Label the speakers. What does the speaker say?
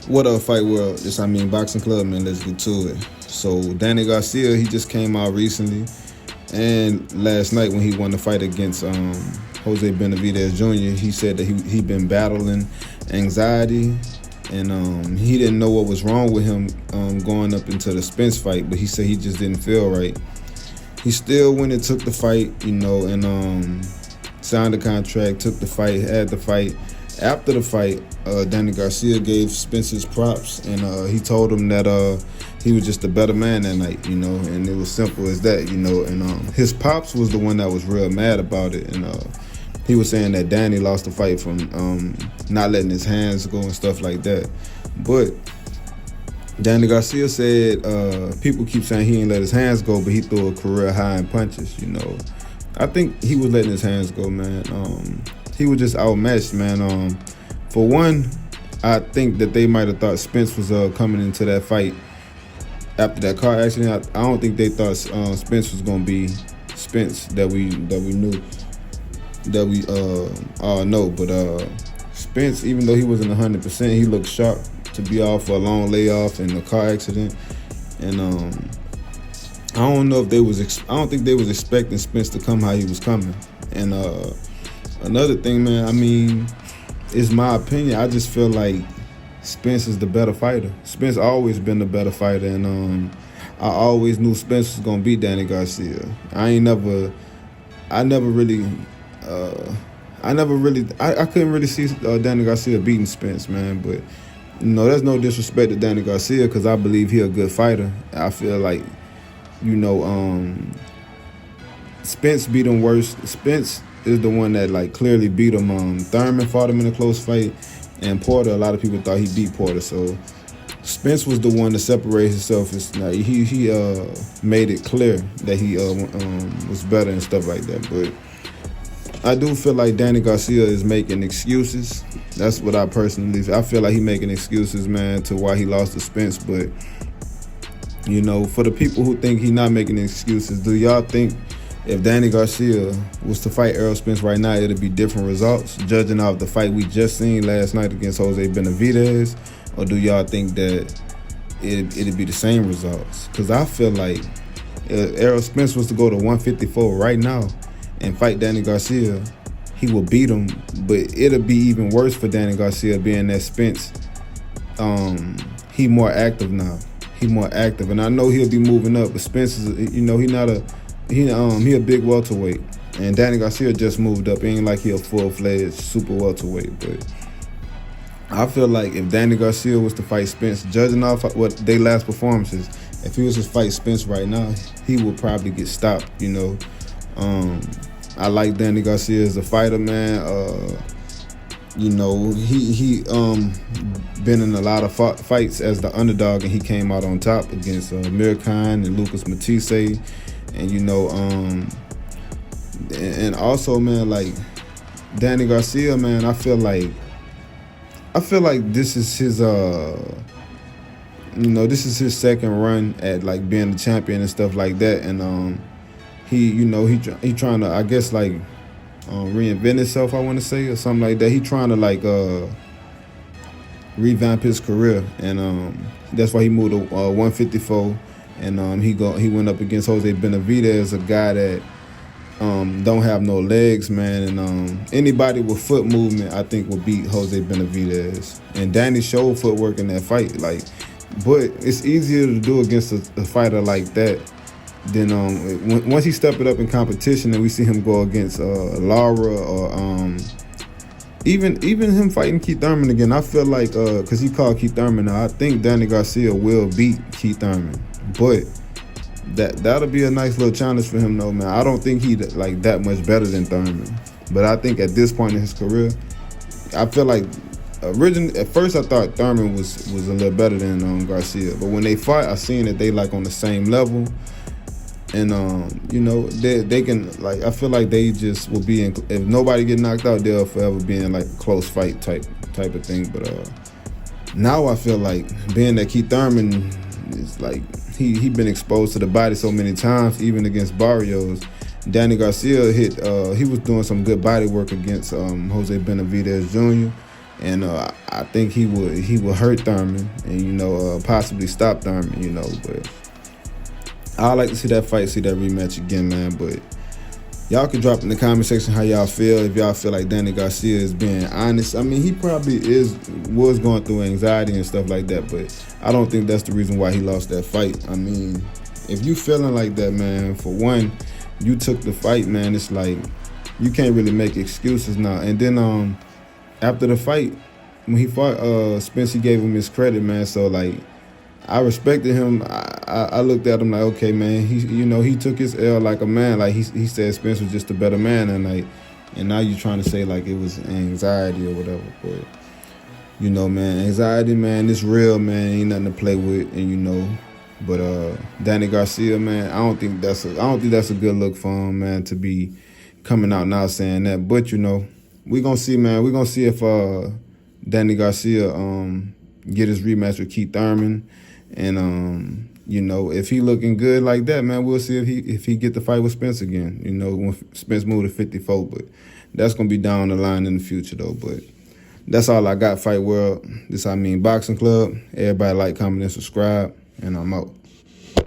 Speaker 1: What up, Fight World? This Amin Boxing Club, man. Let's get to it. So Danny Garcia, he just came out recently, and last night when he won the fight against Jose Benavidez Jr., he said that he been battling anxiety, and he didn't know what was wrong with him going up into the Spence fight, but he said he just didn't feel right. He still went and took the fight, and signed the contract, took the fight, had the fight. After the fight, Danny Garcia gave Spence his props, and he told him that he was just a better man that night, and it was simple as that, and his pops was the one that was real mad about it, and he was saying that Danny lost the fight from not letting his hands go and stuff like that. But Danny Garcia said people keep saying he ain't let his hands go, but he threw a career high in punches, I think he was letting his hands go, man. He was just outmatched, man. For one, I think that they might have thought Spence was coming into that fight after that car accident. I don't think they thought Spence was gonna be Spence that we knew, that we all know. But Spence, even though he wasn't 100%, he looked sharp to be off for a long layoff in the car accident. And I don't know if they was. I don't think they was expecting Spence to come how he was coming. And another thing, man, I mean, it's my opinion. I just feel like Spence is the better fighter. Spence always been the better fighter, and I always knew Spence was gonna beat Danny Garcia. I couldn't really see Danny Garcia beating Spence, man. But there's no disrespect to Danny Garcia, because I believe he a good fighter. I feel like, Spence beat him worse. Spence is the one that clearly beat him. Thurman fought him in a close fight, and Porter, a lot of people thought he beat Porter. So Spence was the one to separate himself. He made it clear that he was better and stuff like that. But I do feel like Danny Garcia is making excuses. That's what I personally. I feel like he making excuses, man, to why he lost to Spence. But for the people who think he not making excuses, do y'all think if Danny Garcia was to fight Errol Spence right now, it'd be different results, judging off the fight we just seen last night against Jose Benavidez? Or do y'all think that it'd be the same results? Because I feel like if Errol Spence was to go to 154 right now and fight Danny Garcia, he will beat him, but it'll be even worse for Danny Garcia, being that Spence, he more active now. He more active, and I know he'll be moving up, but Spence is, he a big welterweight, and Danny Garcia just moved up. It ain't like he a full-fledged super welterweight, but I feel like if Danny Garcia was to fight Spence, judging off what they last performances, if he was to fight Spence right now, he would probably get stopped. I like Danny Garcia as a fighter, man. He been in a lot of fights as the underdog, and he came out on top against Amir Khan and Lucas Matisse. And and also, man, like Danny Garcia, man, I feel like this is his this is his second run at being the champion and stuff like that, and he trying to, I guess, reinvent himself, I want to say, or something like that. He trying to revamp his career, and that's why he moved to 154. And he went up against Jose Benavidez, a guy that don't have no legs, man. And anybody with foot movement, I think, will beat Jose Benavidez. And Danny showed footwork in that fight, but it's easier to do against a fighter like that than once he step it up in competition, and we see him go against Lara, or even him fighting Keith Thurman again. I feel like because he called Keith Thurman now, I think Danny Garcia will beat Keith Thurman. But that'll be a nice little challenge for him, though, man. I don't think he that much better than Thurman, but I think at this point in his career, I feel like at first I thought Thurman was a little better than Garcia, but when they fought, I seen that they on the same level, and they can I feel like they just will be in, if nobody get knocked out, they'll forever be in a close fight type of thing. But now I feel like being that Keith Thurman is he been exposed to the body so many times, even against Barrios. Danny Garcia he was doing some good body work against Jose Benavidez Jr. And I think he would hurt Thurman and, possibly stop Thurman, but I'd like to see that fight, see that rematch again, man. But y'all can drop in the comment section how y'all feel. If y'all feel like Danny Garcia is being honest. I mean, he probably was going through anxiety and stuff like that, but I don't think that's the reason why he lost that fight. I mean, if you feeling like that, man, for one, you took the fight, man. It's like you can't really make excuses now. And then after the fight, when he fought Spence, he gave him his credit, man. So like, I respected him. I looked at him like, okay, man, he took his L like a man. Like he said Spence was just a better man that night. And now you're trying to say like it was anxiety or whatever. But man, anxiety, man, it's real, man. Ain't nothing to play with, and But Danny Garcia, man, I don't think that's a good look for him, man, to be coming out now saying that. But we gonna see, man. We gonna see if Danny Garcia get his rematch with Keith Thurman. And if he looking good like that, man, we'll see if he get the fight with Spence again. When Spence moved to 54, but that's gonna be down the line in the future though. But that's all I got, Fight World. This Amin Boxing Club. Everybody like, comment, and subscribe, and I'm out.